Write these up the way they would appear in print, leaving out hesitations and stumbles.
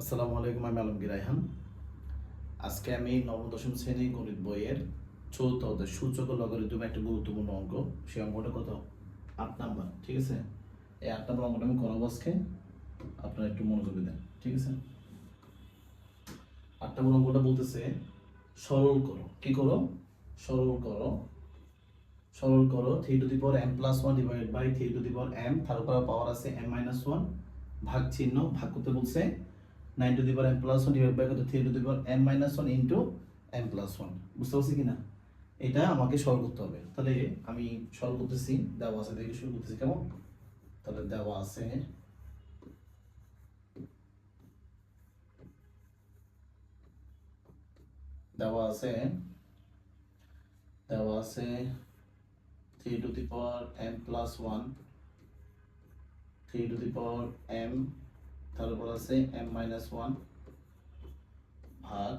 আসসালামু আলাইকুম, আমি আলমগীর রায়হান। আজকে আমি নবম দশম শ্রেণী গণিত বইয়ের চতুর্থ অধ্যায় সূচক ও লগারিদম একটা গুরুত্বপূর্ণ অঙ্ক। সেই অঙ্কটা কত? 8 নাম্বার। ঠিক আছে, এই 8 নাম্বার অঙ্কটা আমি করাবো আজকে। আপনারা একটু মনোযোগ দেন। ঠিক আছে, 8 নাম্বার অঙ্কটা বলতেছে সরল করো। কি করো? সরল করো। সরল করো 3m+1 ডিভাইডেড বাই 3m, তার উপর পাওয়ার আছে m-1, ভাগ চিহ্ন, ভাগ করতে বলছে 9m+1 ডিভাইড বাই কত 3m-1 ইন্টু m+1। বুঝতে পারছি কিনা? এটা আমাকে সরল করতে হবে। তাহলে আমি সরল করতেছি, দেওয়া আছে দেখে শুরু করতেছি। কেমন? তাহলে দেওয়া আছে দেওয়া আছে দেওয়া আছে 3m+1, 3m, তারপর আছে m-1 ভাগ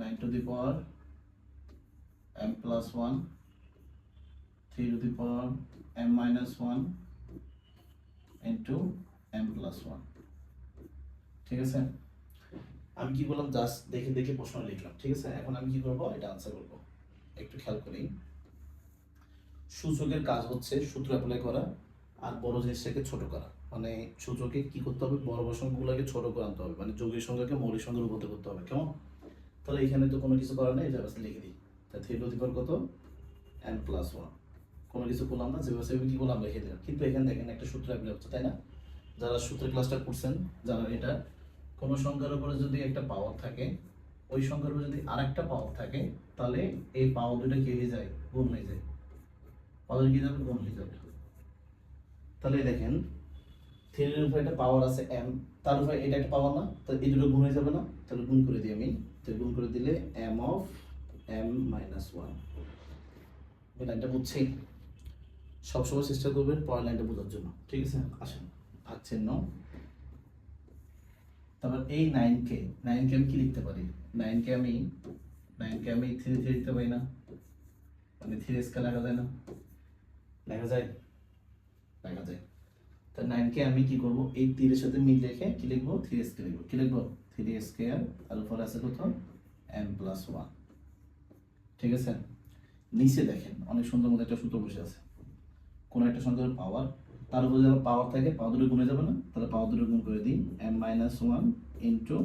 9m+1, 3m-1 ইন্টু m+1। ঠিক আছে, আমি কি বললাম? জাস্ট দেখে দেখে প্রশ্ন লিখলাম। ঠিক আছে, এখন আমি কি করবো? এটা আনসার করবো। একটু খেয়াল করি। সূচকের কাজ হচ্ছে সূত্র অ্যাপ্লাই করা আর বড় জিনিসটাকে ছোট করা। মানে সূচকে কি করতে হবে? বড় বড় সংখ্যাগুলোকে ছোট করে আনতে হবে, মানে যৌগিক সংখ্যাকে মৌলিক সংখ্যায় রূপান্তর করতে হবে। কেমন? তাহলে এখানে তো কোনো কিছু করার নেই, এটা বাস লিখে দিই। তা 3 কত? m+1। কোনো কিছু করলাম না, যেভাবে সেভাবে কি করলাম লিখে দিলাম। কিন্তু এখানে দেখেন একটা সূত্র অ্যাপ্লাই হচ্ছে, তাই না? যারা সূত্রের ক্লাসটা করছেন যারা, এটা কোনো সংখ্যার উপরে যদি একটা পাওয়ার থাকে, ওই সংখ্যার উপরে যদি আরেকটা পাওয়ার থাকে, তাহলে এই পাওয়ার দুটো কি হয়ে যায়? গুণ হয়ে যায়। পাওয়ার কি যাবে? গুণ হয়ে যাবে। তাহলে দেখেন 3 এর উপরে একটা পাওয়ার আছে m, তার উপরে এটা একটা পাওয়ার না, তো এই দুটো গুণ হয়ে যাবে না? তাহলে গুণ করে দিই আমি। তো গুণ করে দিলে m(m-1). এই লাইনটা বুঝছি। সবসময় চেষ্টা করবেন পরের লাইনটা বোঝার জন্য। ঠিক আছে, আসেন ভাগ চিহ্ন। তারপর এই 9কে আমি কি লিখতে পারি? 9কে আমি 3 লিখতে পারি না? মানে 3 স্কয়ার লেখা যায় না? লেখা যায়, লেখা যায়। তা 9কে আমি কি করব? এই 3 এর সাথে মিল রেখে কি লিখব? 3 স্কয়ার লিখব। কি লিখব? 3 স্কয়ার, তার উপর আছে কত? m+1। ঠিক আছে, নিচে দেখেন অনেক সুন্দর মতো একটা সূত্র বসে আছে। কোন একটা সংখ্যার পাওয়ার, তার উপর যদি পাওয়ার থাকে, পাওয়ার দুটো গুণে যাবে না? তাহলে পাওয়ার দুটো গুণ করে দিই, m-1 ইন্টু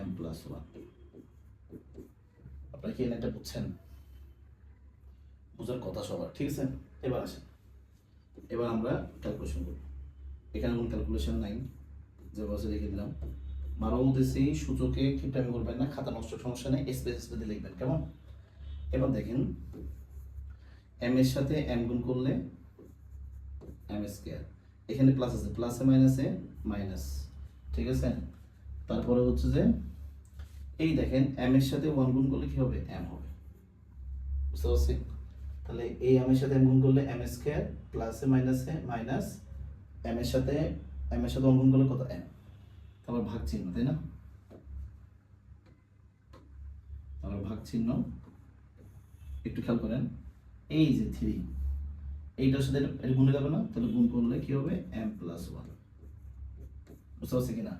m+1। আপনারা কি এটা বুঝছেন? বুঝার কথা সবার। ঠিক আছে, এবার আসেন, এবার আমরা ক্যালকুলেশন করব। এখানে কোনো ক্যালকুলেশন নাই, যে বসে লিখে দিলাম। মারো বলতেছি সূচকে কিপটামি করবেন না, খাতা নষ্ট, সমস্যা নেই, স্পেস স্পেস দিয়ে লিখবেন। কেমন? এবার দেখেন m এর সাথে m গুণ করলে m স্কয়ার, এখানে প্লাস আছে, প্লাসে মাইনাসে মাইনাস। ঠিক আছে, তারপরে হচ্ছে যে এই দেখেন m এর সাথে 1 গুণ করলে কি হবে? m হবে। বুঝতে পারছি? তাহলে এই m এর সাথে m গুণ করলে m স্কয়ার, প্লাসে মাইনাসে মাইনাস, m এর সাথে 1 গুণ করলে কত? m। তারপর ভাগ চিহ্ন, তাই না? তারপর ভাগ চিহ্ন, একটু খেয়াল করেন। এই যে 3, এইটার সাথে এটা গুণে যাবে না? তাহলে গুণ করলে কি হবে? m+1। বুঝতে পারছি কিনা?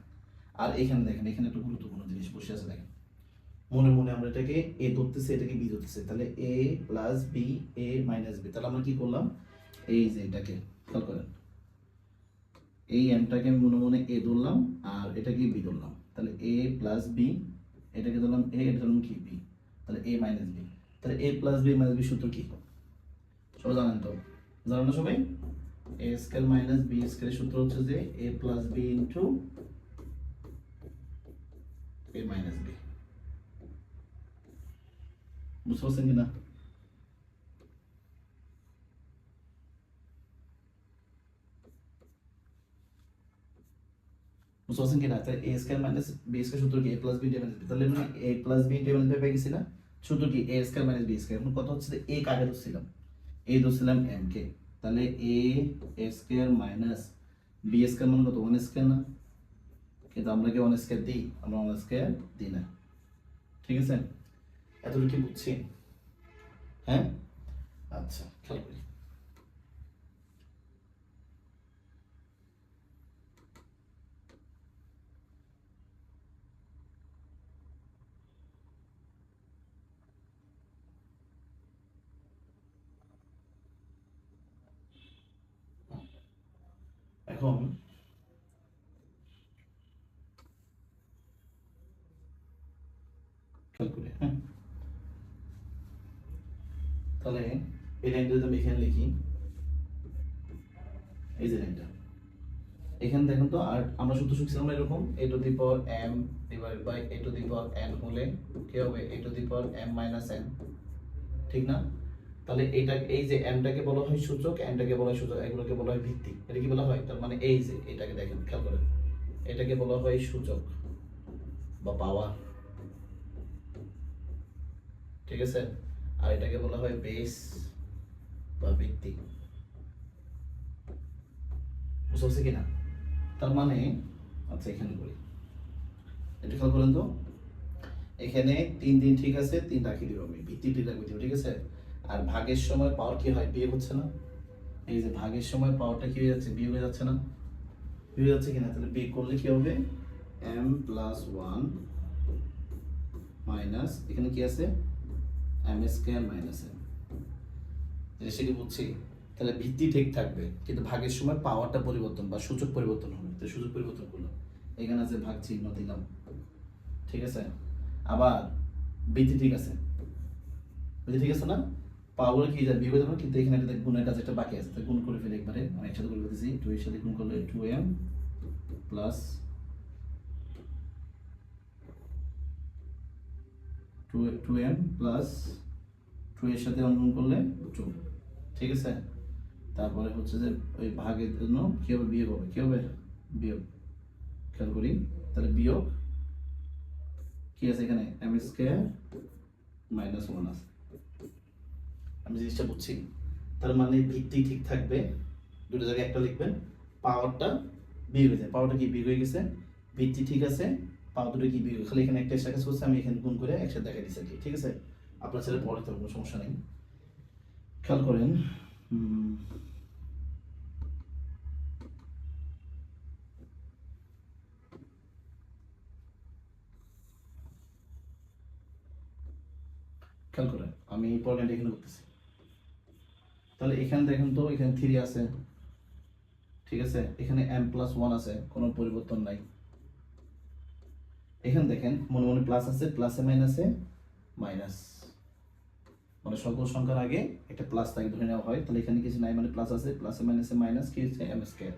আর এখানে দেখেন, এখানে একটা গুরুত্বপূর্ণ জিনিস বসে আছে। দেখেন মনে মনে আমরা এটাকে a ধরতেছি, এটাকে b ধরতেছি। তাহলে a plus b, a minus b। তাহলে আমরা কি করলাম? এই যে এটাকে খেয়াল করেন, এই mটাকে আমি মনে মনে a ধরলাম আর এটাকে b ধরলাম। তাহলে a প্লাস b, এটাকে ধরলাম a, এটা ধরলাম কি? b। তাহলে a মাইনাস b। তাহলে a plus b minus b সূত্র কি? সবাই জানেন তো? জানেন না সবাই? a স্কয়ার মাইনাস b স্কয়ারের সূত্র হচ্ছে যে a plus b into a minus b। বুঝতে পারছেন কিনা? বুঝতে পারছেন কিনা? তাহলে a square minus b square সূত্র কি? a plus b into a minus b। তাহলে মানে a plus b into a minus b পেয়ে গেছি না? সূত্র কি? a square minus b square. এখন কথা হচ্ছে যে a কাকে ধরছিলাম? a ধরছিলাম m কে। তাহলে a square minus b square মানে কত? 1 স্কয়ার না? কিন্তু আমরা কি 1 স্কয়ার দিই? আমরা 1 স্কয়ার দিই না। ঠিক আছে, এতটুকু কি বুঝছি? হ্যাঁ, আচ্ছা খেয়াল করি। এখন খেয়াল করে, হ্যাঁ, তাহলে এই লাইনটা যদি আমি এখানে লিখি, এই যে লাইনটা এখানে দেখুন তো, আর আমরা সূত্র শিখছিলাম এরকম a to the power m divide by a to the power n হলে কি হবে a to the power m minus n, ঠিক না? তাহলে এইটা, এই যে m টাকে বলা হয় সূচক, n টাকে বলা হয় সূচক, এগুলোকে বলা হয় ভিত্তি। এটা কি বলা হয়? তার মানে এই যে এটাকে দেখেন, খেয়াল করেন, এটাকে বলা হয় সূচক বা পাওয়ার, ঠিক আছে? আর এটাকে বলা হয় বেস বা ভিত্তি। বুঝতে পারছি কিনা? তার মানে আচ্ছা এখানে করি, এটা খেয়াল করেন তো, এখানে 3 দিন ঠিক আছে, 3 রাখি দিব আমি, ভিত্তি ঠিক রাখবো, ঠিক আছে? আর ভাগের সময় পাওয়ার কি হয়? বিয়োগ হচ্ছে না? এই যে ভাগের সময় পাওয়ারটা কি হয়ে যাচ্ছে? বিয়োগ হয়ে যাচ্ছে না? বিয়োগ যাচ্ছে কিনা? তাহলে বিয়োগ করলে কি হবে? m প্লাস 1 মাইনাস, এখানে কি আছে? m square minus m। জিনিসটা কি বুঝছি? তাহলে ভিত্তি ঠিক থাকবে, কিন্তু ভাগের সময় পাওয়ারটা পরিবর্তন বা সূচক পরিবর্তন হবে। তো সূচক পরিবর্তন করলাম, এখানে আছে ভাগ চিহ্ন দিলাম, ঠিক আছে? আবার ভিত্তি ঠিক আছে, ভিত্তি ঠিক আছে না? পাওয়ার কি যা বিয়োগ হবে, কিন্তু এখানে একটা গুণের কাজ একটা বাকি আছে, তো গুণ করে ফেলে একবারে, আমি একসাথে করে দিতেছি। 2 এর সাথে গুণ করলে 2m প্লাস 2m প্লাস 2 এর সাথে গুণ করলে 2, ঠিক আছে? তারপরে হচ্ছে যে ওই ভাগের জন্য কি হবে? বিয়োগ হবে, কি হবে? বিয়োগ। খেয়াল করি, তাহলে বিয়োগ কি আছে এখানে? m স্কয়ার মাইনাস 1 আছে। আমি জিনিসটা বুঝছি? তার মানে ভিত্তি ঠিক থাকবে, দুটো জায়গায় একটা লিখবেন, পাওয়ারটা বিয়োগ হয়ে যায়, পাওয়ারটা কি বিয়োগ হয়ে গেছে, ভিত্তি ঠিক আছে, পাওয়ার দুটো কি বিয়োগ, খালি এখানে একটা এক্সট্রা কাজ করছে, আমি এখানে গুণ করে একসাথে দেখা দিচ্ছি আর কি, ঠিক আছে? আপনার ছেলে পড়ে তো কোনো সমস্যা নেই। খেয়াল করেন, খেয়াল করেন, আমি পয়েন্ট এখানে করতেছি। তাহলে এখানে দেখেন তো, এখানে 3 আছে, ঠিক আছে? এখানে m প্লাস 1 আছে, কোনো পরিবর্তন নাই। এখানে দেখেন মনে মনে প্লাস আছে, প্লাসে মাইনাসে মাইনাস, মানে সকল সংখ্যার আগে একটা প্লাস থাকে ধরে নেওয়া হয়। তাহলে এখানে কিছু নাই, মানে প্লাস আছে, প্লাসে মাইনাসে মাইনাস, কি হচ্ছে? m square.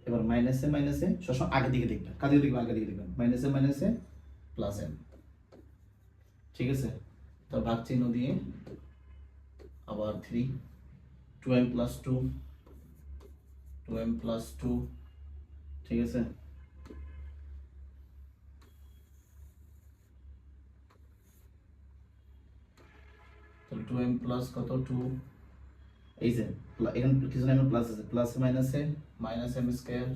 এবার মাইনাসে মাইনাসে সবসময় আগের দিকে দেখবেন, কাদের দিকে দেখবেন? আগের দিকে দেখবেন, মাইনাসে মাইনাসে প্লাস m, ঠিক আছে? তো ভাগ চিহ্ন দিয়ে আবার 3, 2m প্লাস 2, 2m প্লাস 2, ঠিক আছে? তাহলে 2m প্লাস কত? 2, এই যে এখানে কিছু না, প্লাস আছে, প্লাসে মাইনাসে মাইনাস m স্কয়ার,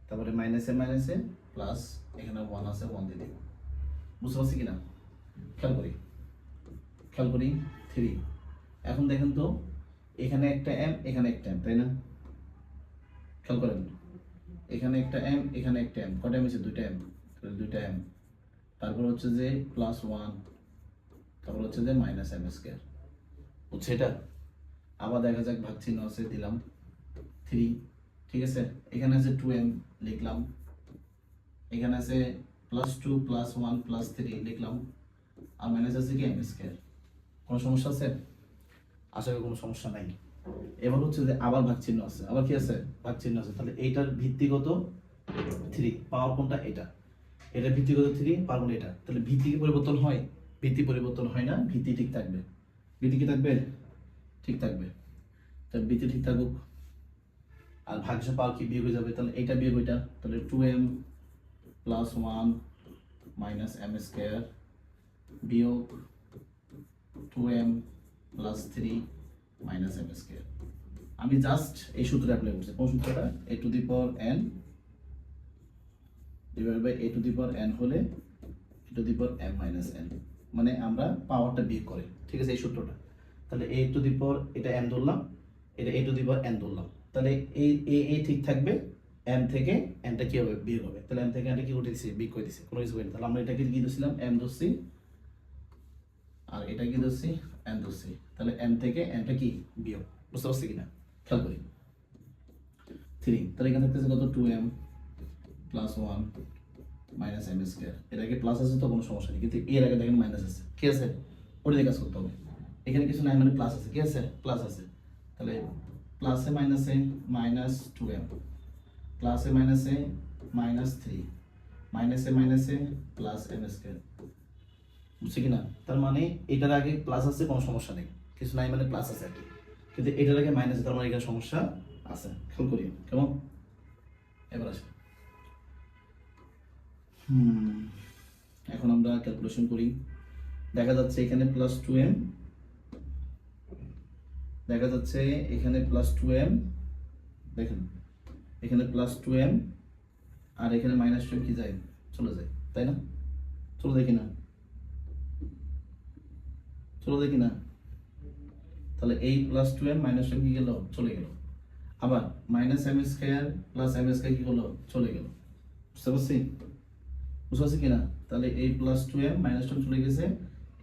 তারপরে মাইনাসে মাইনাসে প্লাস, এখানে 1 আছে, 1 দিয়ে দিব। বুঝতে পারছি কিনা? খেয়াল করি, খেয়াল করি 3। এখন দেখেন তো, এখানে একটা m, এখানে একটা m, তাই না? খেয়াল করেন, এখানে একটা m, এখানে একটা m, কটা m আছে? 2টা m, তাহলে 2টা m, তারপর হচ্ছে যে প্লাস 1, তারপর হচ্ছে যে মাইনাস m স্কয়ার। বুঝছে এটা? আবার দেখা যাক, ভাগ চিহ্ন আছে, দিলাম 3, ঠিক আছে? এখানে আছে 2m, লিখলাম। এখানে আছে প্লাস 2 প্লাস 1 প্লাস 3, লিখলাম। আর মাইনাস আছে কি? m square. কোনো সমস্যা আছে? আশা করি কোনো সমস্যা নাই। এবার হচ্ছে যে আবার ভাগ চিহ্ন আছে, আবার কি আছে? ভাগ চিহ্ন আছে। তাহলে এইটার ভিত্তিগত 3, পাওয়ার কোনটা? এটা। এটা ভিত্তিগত 3, পাওয়ার কোনটা? এটা। তাহলে ভিত্তি কি পরিবর্তন হয়? ভিত্তি পরিবর্তন হয় না, ভিত্তি ঠিক থাকবে। ভিত্তি কি থাকবে? ঠিক থাকবে। তাহলে ভিত্তি ঠিক থাকুক, আর ভাগশেষ পাওয়ার কি বিয়োগ হয়ে যাবে, তাহলে এইটা বিয়োগ ওইটা, তাহলে 2m plus 1 minus m square বিয়োগ 2m plus 3 minus m square. আমি জাস্ট এই সূত্রটা অ্যাপ্লাই করছি। কোন সূত্রটা? a to the power n divide by a to the power n হলে a to the power m minus n, মানে আমরা পাওয়ারটা বিয়োগ করে, ঠিক আছে? এই সূত্রটা। তাহলে a টু দি পাওয়ার, এটা n ধরলাম, এটা a to the power n ধরলাম, তাহলে এই ঠিক থাকবে, m থেকে n টা কি হবে? বিয়োগ হবে। তাহলে m থেকে n টা কি করে দিছি? বিয়োগ করে দিছি, কোনো কিছু হয়নি। তাহলে আমরা এটাকে কি ধরছিলাম? m ধরছি, আর এটা কি ধরছি? n ধরছি। তাহলে m থেকে n টা কি? বিয়োগ। বুঝতে পারছি কিনা? খেয়াল করি, 3, তাহলে এখানে থাকতেছে কত 2m plus 1 minus m square. এর আগে প্লাস আছে তো কোনো সমস্যা নেই, কিন্তু এর আগে দেখেন মাইনাস আছে, কি আছে ওটা দিয়ে কাজ করতে হবে। এখানে কিছু নাই মানে প্লাস আছে, কি আছে প্লাস আছে, তাহলে প্লাসে মাইনাসে মাইনাস 2m, প্লাসে মাইনাসে মাইনাস 3, মাইনাসে মাইনাসে প্লাস m স্কয়ার। বুঝছি কিনা? তার মানে এটার আগে প্লাস আছে কোনো সমস্যা নেই, কিছু নাই মানে প্লাস আছে আর কি, কিন্তু এটার আগে মাইনাস, তার মানে এখানে সমস্যা আছে। খেয়াল করি কেমন? এবার আসে এখন আমরা ক্যালকুলেশন করি। দেখা যাচ্ছে এখানে প্লাস 2m, দেখা যাচ্ছে এখানে প্লাস 2m, দেখেন এখানে প্লাস 2m আর এখানে মাইনাস 2m কি যায়, চলে যায়, তাই না? চলে যায় কিনা? চলে যায় কিনা? তাহলে এই প্লাস 2m মাইনাস 2m কি গেল, চলে গেল। আবার minus m square plus m square কি হলো, চলে গেল। বুঝতে পারছি? বুঝতে পারছি কিনা? তাহলে এই প্লাস 2m মাইনাস 2m চলে গেছে,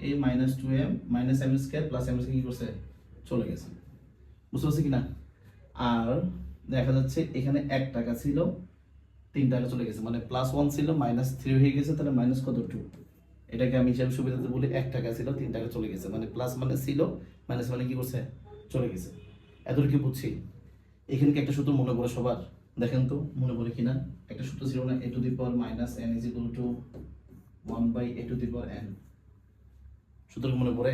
এই minus 2m minus m square plus m square কি করছে, চলে গেছে। বুঝতে পারছি কিনা? আর দেখা যাচ্ছে এখানে 1 টাকা ছিল 3 টাকা চলে গেছে, মানে প্লাস 1 ছিল মাইনাস 3 হয়ে গেছে, তাহলে মাইনাস কত 2। এটাকে আমি হিসাব সুবিধাতে বলি 1 টাকা ছিল 3 টাকা চলে গেছে, মানে প্লাস মানে ছিল, মাইনাস মানে কি করছে, চলে গেছে। এতটুকু বুঝছি। এখানে কি একটা সূত্র মনে পড়ে সবার? দেখেন তো মনে পড়ে কিনা। একটা সূত্র ছিল না, a to the power minus n is equal to 1/a two the power n। সূত্র মনে পড়ে?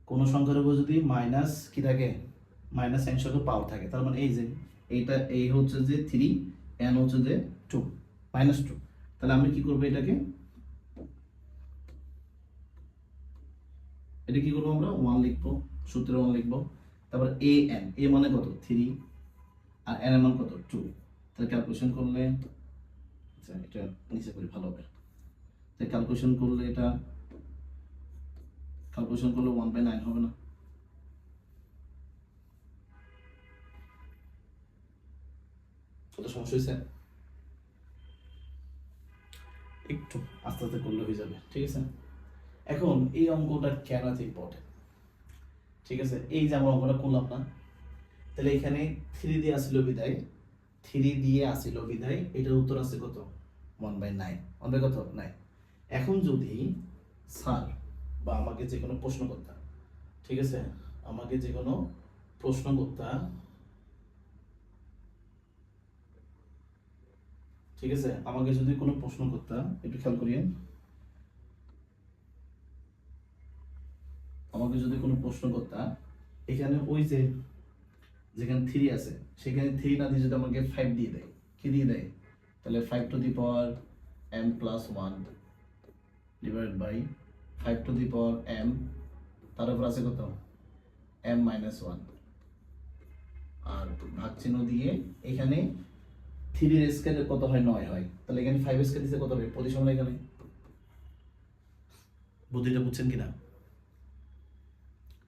কোন সংখ্যার উপর যদি মাইনাস কি থাকে, মাইনাস n সংখ্যক পাওয়ার থাকে, তার মানে এই যে এইটা এই হচ্ছে যে 3, n হচ্ছে যে 2, মাইনাস 2। তাহলে আমি কি করব, এটাকে এটা কি করবো, আমরা 1 লিখবো, সূত্রে 1 লিখবো। তারপর an, a মানে কত 3 আর n এর মান কত 2। তাহলে ক্যালকুলেশন করলে, আচ্ছা এটা নিচে করি ভালো হবে। তাহলে ক্যালকুলেশন করলে এটা ক্যালকুলেশন করলে 1/9 হবে না? কত সমস্যা হয়েছে? একটু আস্তে আস্তে করলে হয়ে যাবে, ঠিক আছে? এখন এই অঙ্কটা কেন এত ইম্পর্টেন্ট? ঠিক আছে, এই যে আমরা অঙ্কটা করলাম না, তাহলে এখানে 3 দিয়ে আসিল বিদায়, 3 দিয়ে আসিল বিদায়, এটার উত্তর আছে কত 1/9। 1 কত 9। এখন যদি স্যার বা আমাকে যে কোনো প্রশ্ন করতাম, ঠিক আছে, আমাকে যে কোনো প্রশ্ন করতাম, ঠিক আছে, আমাকে যদি কোনো প্রশ্ন করতাম, একটু খেয়াল করিয়েন, আমাকে যদি কোনো প্রশ্ন করতাম, এখানে ওই যে যেখানে 3 আছে সেখানে 3 না দিয়ে যদি আমাকে 5 দিয়ে দেয়, কি দিয়ে দেয়, তাহলে 5 to the power m plus 1 divided by 5 to the power m, তার উপর আছে কত m মাইনাস 1, আর ভাগ চিহ্ন দিয়ে এখানে 3 এর স্কয়ার কত হয় 9 হয়, তাহলে এখানে 5 স্কয়ার দিতে কত হবে পজিশন এখানে। বুদ্ধিটা বুঝছেন কিনা?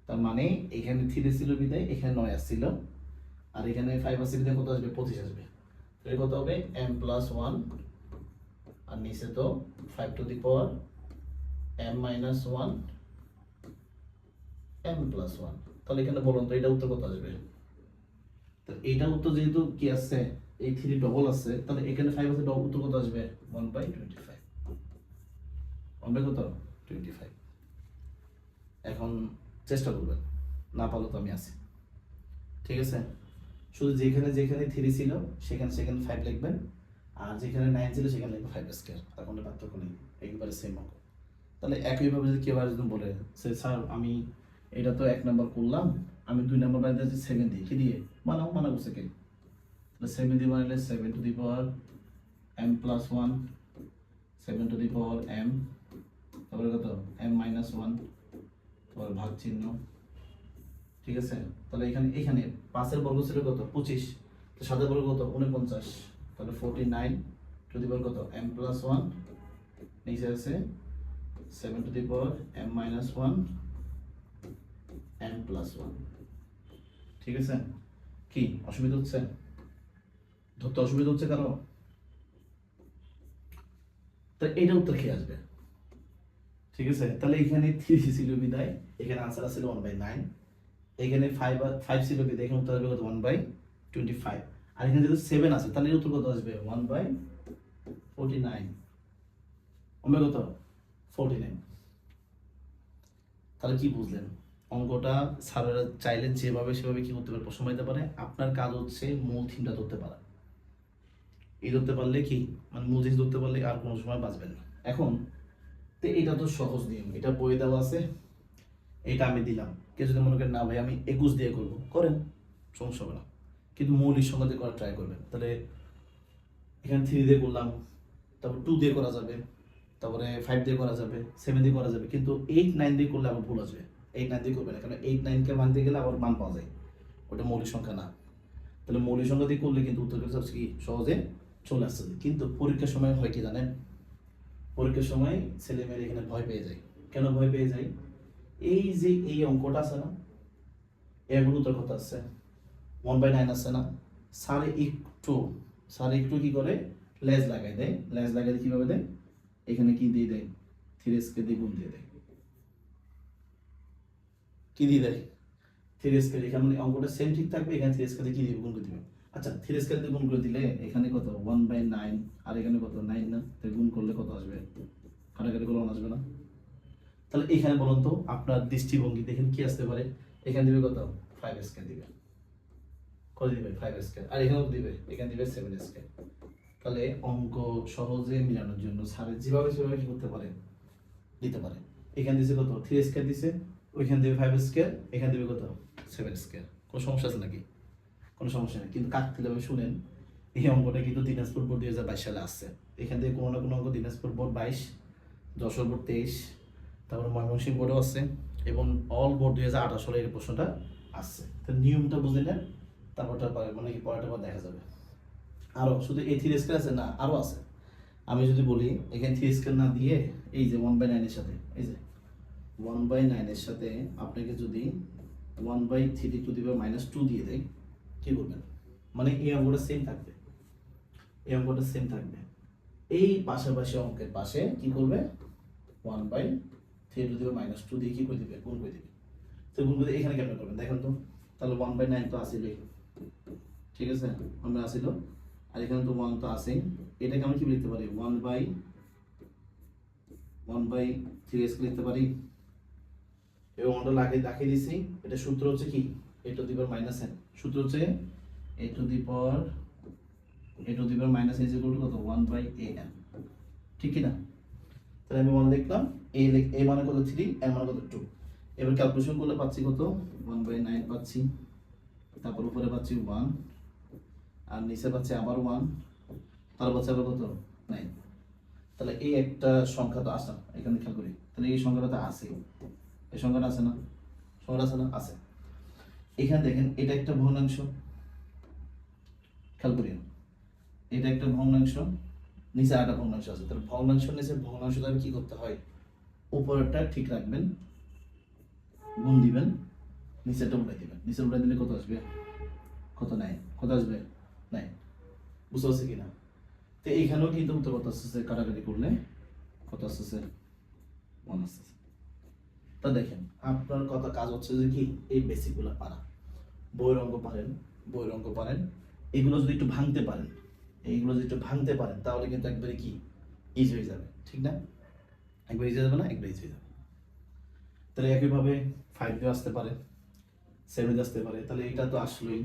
তার মানে এখানে 3 ছিল বিদায় এখানে 9 আসছিল, আর এখানে 5 আছে বিদায় কত আসবে 25 আসবে। তাহলে কত হবে m প্লাস 1, আর নিচে তো 5 to the power m minus 1 m plus 1। তাহলে এখানে বলুন তো এটা উত্তর কত আসবে? তো এইটা উত্তর যেহেতু কি আছে, এই 3 ডবল আছে, তাহলে এখানে 5 আছে, ডবল উত্তর কত আসবে 1/25। 1 কত 25। এখন চেষ্টা করবেন, না পারলে তো আমি আছি, ঠিক আছে? শুধু যেখানে যেখানে 3 ছিল সেখানে সেখানে 5 লিখবেন, আর যেখানে 9 ছিল সেখানে লিখবেন 5 স্কয়ার, আর কোনো পার্থক্য নেই, একবারে সেম অঙ্ক। তাহলে একইভাবে যদি কেউ যদি বলে সে স্যার আমি এটা তো 1 নাম্বার করলাম, আমি 2 নাম্বার বাদ দিয়েছি 7 দিয়ে, কি দিয়ে বানাও, মানা করছে কে? তাহলে 7 দিয়ে বানালে 7 two the power m plus 1, 7 two the power m, তারপরে কত m মাইনাস 1, তারপর ভাগ চিহ্ন, ঠিক আছে? তাহলে এখানে এখানে 5 এর বর্গ ছিল কত 25, তো 7 এর বর্গ কত 49, তাহলে 49 টু দি পাওয়ার কত m প্লাস 1, নিচে আছে 7 two the power m minus 1 m plus 1। ঠিক আছে? কি অসুবিধা হচ্ছে? ধরতে অসুবিধা হচ্ছে কারো? তো এটা উত্তর কি আসবে? ঠিক আছে, তাহলে এখানে 3 ছিল বিদায়, এখানে আনসার ছিল 1/9, এখানে 5 ছিল বিদায়, এখানে উত্তর হবে কত 1/25। আর এখানে যেহেতু 7 আছে তাহলে এর উত্তর কত আসবে 1/49 আমরা কত 49। তাহলে কি বুঝলেন অঙ্কটা স্যারেরা চাইলে যেভাবে সেভাবে কি করতে পারে প্রশ্ন দিতে পারে। আপনার কাজ হচ্ছে মূল থিমটা ধরতে পারা, এই ধরতে পারলে কি মানে মূল জিনিস ধরতে পারলে আর কোনো সময় বাঁচবেন না। এখন তো এটা তো সহজ নিয়ম, এটা বইয়ে দেওয়া আছে, এটা আমি দিলাম। কেউ যদি মনে করেন না ভাই আমি 21 দিয়ে করবো, করেন, সমস্যা হবে না, কিন্তু মৌলিক সংখ্যা দিয়ে করার ট্রাই করবেন। তাহলে এখানে 3 দিয়ে করলাম, তারপর 2 দিয়ে করা যাবে, তারপরে 5 দিয়ে করা যাবে, 7 দিয়ে করা যাবে, কিন্তু 8 9 দিয়ে করলে আবার ভুল আসবে। 8 9 দিয়ে করবে না, কারণ 8 9 কে মানতে গেলে আবার মান পাওয়া যায়, ওটা মৌলিক সংখ্যা না। তাহলে মৌলিক সংখ্যা দিয়ে করলে কিন্তু উত্তর কি সহজে চলে আসছে। কিন্তু পরীক্ষার সময় হয় কি জানেন, পরীক্ষার সময় ছেলে মেয়েরা এখানে ভয় পেয়ে যায়। কেন ভয় পেয়ে যায়? এই যে এই অঙ্কটা আছে না, এর উত্তর কত আছে 1/9 আছে না, স্যার একটু কি করে লেজ লাগাই দেয়। লেজ লাগাই দিয়ে কিভাবে দেয়, এখানে কি দিয়ে দেয় 3s কে দিয়ে গুণ দিয়ে দেয়। কি দিয়ে দেয় 3s কে, এখানে অঙ্কটা সেম ঠিক থাকবে, এখানে 3s কে দিয়ে কি দিয়ে গুণ করে দিবে। আচ্ছা 3s কে দিয়ে গুণ করে দিলে এখানে কত 1/9 আর এখানে কত 9 না, তাই গুণ করলে কত আসবে, কাটাকাটি করলে আসবে না। তাহলে এখানে বলুন তো আপনার দৃষ্টিভঙ্গি দেখেন কি আসতে পারে, এখানে দিবে কত 5s কে দিবে, কত দিবে 5s কে, আর এখানেও দিবে, এখানে দিবে 7s কে। তাহলে অঙ্ক সহজে মিলানোর জন্য স্যার যেভাবে সেভাবে কি করতে পারে দিতে পারে। এখানে দিছে কত 3s কে দিছে, ওইখানে দিবে 5s কে, এখানে দিবে কত 7s কে। কোনো সমস্যা আছে নাকি? কোনো সমস্যা নেই, কিন্তু কাকতালীয়ভাবে শুনেন, এই অঙ্কটা কিন্তু দিনাজপুর বোর্ড 2022 সালে আসছে। এখান থেকে কোনো না কোনো অঙ্ক দিনাজপুর বোর্ড 22, যশোর বোর্ড 23, তারপরে ময়মনসিংহ বোর্ডও আছে, এবং অল বোর্ড 2028 সালে এই প্রশ্নটা আসছে। তো নিয়মটা বুঝে নেন, তারপরটা মানে কি পড়াটা পর দেখা যাবে। আরও শুধু এই 3 স্কয়ার আছে না, আরও আছে। আমি যদি বলি এখানে 3 স্কয়ার না দিয়ে এই যে 1/9 এর সাথে, এই যে 1/9 এর সাথে আপনাকে যদি 1/3 টু দি পাওয়ার -2 দিয়ে দেয়, কি করবেন? মানে এই অঙ্কটা সেম থাকবে, এই অঙ্কটা সেম থাকবে, এই পাশাপাশি অঙ্কের পাশে কি করবে 1/3 টু দি পাওয়ার -2 দিয়ে কি করে দিবে, গুণ করে দিবে। তো গুণ করে এখানে কেমন করবেন দেখেন তো। তাহলে 1/9 তো আসিলই, ঠিক আছে, আমরা আসিল, আর এখানে তো 1 তো আছেই। এটাকে আমরা কি লিখতে পারি 1/3s লিখতে পারি, এবং আমরা লাগিয়ে দিছি। এটা সূত্র হচ্ছে কি a to the power -n, সূত্র হচ্ছে a to the power -n is equal to কত 1/an, ঠিক কি না? তাহলে আমি 1 লিখলাম, a মানে কত 3, n মানে কত 2। এবার ক্যালকুলেশন করলে পাচ্ছি কত 1/9 পাচ্ছি, তারপর উপরে পাচ্ছি 1, আর নিচে পাচ্ছি আবার 1, তারপর পাচ্ছি আবার কত 9। তাহলে এই একটা সংখ্যা তো আসে না, এখানে খেয়াল করি, তাহলে এই সংখ্যাটা তো আছে, এই সংখ্যাটা আছে না, সংখ্যাটা আছে না, আছে। এখানে দেখেন এটা একটা ভগ্নাংশ, খেয়াল করি, এটা একটা ভগ্নাংশ, নিচে আরেকটা ভগ্নাংশ আছে। তাহলে ভগ্নাংশ নিচে ভগ্নাংশটা কি করতে হয়, উপরেরটা ঠিক রাখবেন, গুণ দিবেন, নিচেরটা উল্টাই দিবেন। নিচে উল্টাই দিলে কত আসবে, কত 9, কত আসবে 9, বুঝতে পারছি কিনা? তো এইখানেও কিন্তু উত্তর কত আসতেছে, কাটাকাটি করলে কত আসতেছে 1 আসতেছে। তা দেখেন আপনার কথা কাজ হচ্ছে যে কি এই বেসিকগুলো পারা, বইয়ের অঙ্ক পারেন, বইয়ের অঙ্ক পারেন, এগুলো যদি একটু ভাঙতে পারেন, এইগুলো যদি একটু ভাঙতে পারেন তাহলে কিন্তু একবারে কি ইজি হয়ে যাবে, ঠিক না? একবার ইজি যাবে না, একবার ইজি হয়ে যাবে। তাহলে একইভাবে 5 দিয়ে আসতে পারে, 7 দিয়ে আসতে পারে। তাহলে এটা তো আসলেই,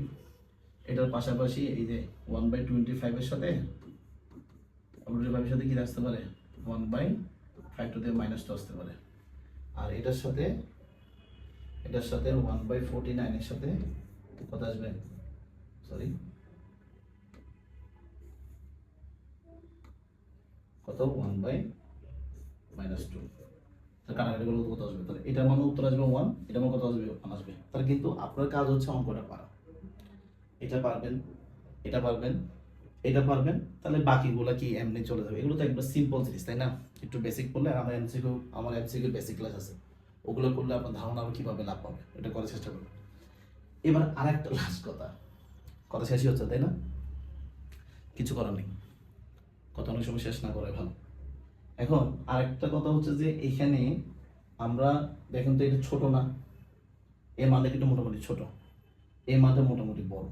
এটার পাশাপাশি এই যে 1/25 এর সাথে 25 এর সাথে কি আসতে পারে 1/5 টু দি -2 আসতে পারে। আর এটার সাথে 1/49 এর সাথে কত আসবে, সরি কত 1/-2, তাহলে কাটাকাটি করলে কত আসবে, তাহলে এটার মানে উত্তর আসবে 1, এটার মানে কত আসবে 1 আসবে। তাহলে কিন্তু আপনার কাজ হচ্ছে অঙ্কটা পারা, এটা পারবেন, এটা পারবেন, এটা পারবেন, তাহলে বাকিগুলো কি এমনি চলে যাবে। এগুলো তো একবার সিম্পল জিনিস, তাই না? একটু বেসিক করলে আমার এমসিকিউ বেসিক ক্লাস আছে, ওগুলো করলে আপনার ধারণা হবে কীভাবে লাভ পাবে, এটা করার চেষ্টা করবেন। এবার আরেকটা লাস্ট কথা শেষই হচ্ছে, তাই না? কিছু করার নেই, কথা অনেক সময় শেষ না করে ভালো। এখন আরেকটা কথা হচ্ছে যে এখানে আমরা দেখেন তো এটা ছোট না, এই মানটা কিন্তু মোটামুটি ছোট, এই মানটা মোটামুটি বড়।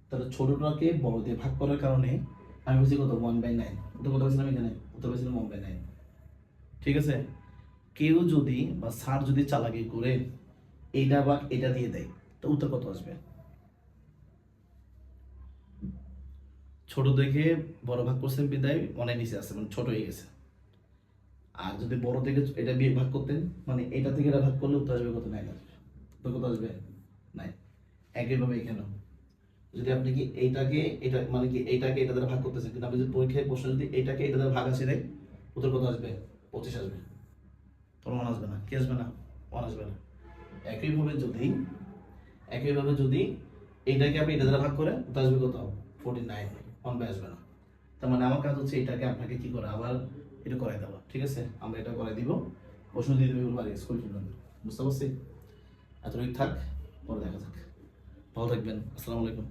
তাহলে ছোটটাকে বড় দিয়ে ভাগ করার কারণে আমি বলছি কত 1/9, উত্তর কত পেয়েছিলাম এখানে, উত্তর পেয়েছিলাম 1/9। ঠিক আছে, কেউ যদি বা স্যার যদি চালাকি করে এইটা বা এটা দিয়ে দেয় তো উত্তর কত আসবে? ছোট দেখে বড় ভাগ করছেন বিদায় অনেক নিচে আসছে, মানে ছোট হয়ে গেছে। আর যদি বড় থেকে এটা বিয়ে ভাগ করতেন, মানে এটা থেকে এটা ভাগ করলে উত্তর আসবে কত? 9 আসবে। উত্তর কত আসবে? 9। একইভাবে এখানেও যদি আপনি কি এইটাকে এটা মানে কি এইটাকে এটা দ্বারা ভাগ করতেছেন, কিন্তু আপনি যদি পরীক্ষায় প্রশ্ন যদি এইটাকে এটা দ্বারা ভাগ আসে দেয় উত্তর কত আসবে? 25 আসবে। তোর 1 আসবে না, কি আসবে না? 1 আসবে না। একইভাবে যদি একইভাবে যদি এইটাকে আপনি এটা দ্বারা ভাগ করে উত্তর আসবে কত? 49, 1 আসবে না। তার মানে আমার কাজ হচ্ছে এটাকে আপনাকে কি করা, আবার এটা করাই দেওয়া। ঠিক আছে, আমরা এটা করাই দিব, প্রশ্ন দিয়ে দেবো বাড়ি স্কুল ফিরবেন। বুঝতে পারছি? এতটুকু থাক, পরে দেখা যাক। ভালো থাকবেন, আসসালামু আলাইকুম।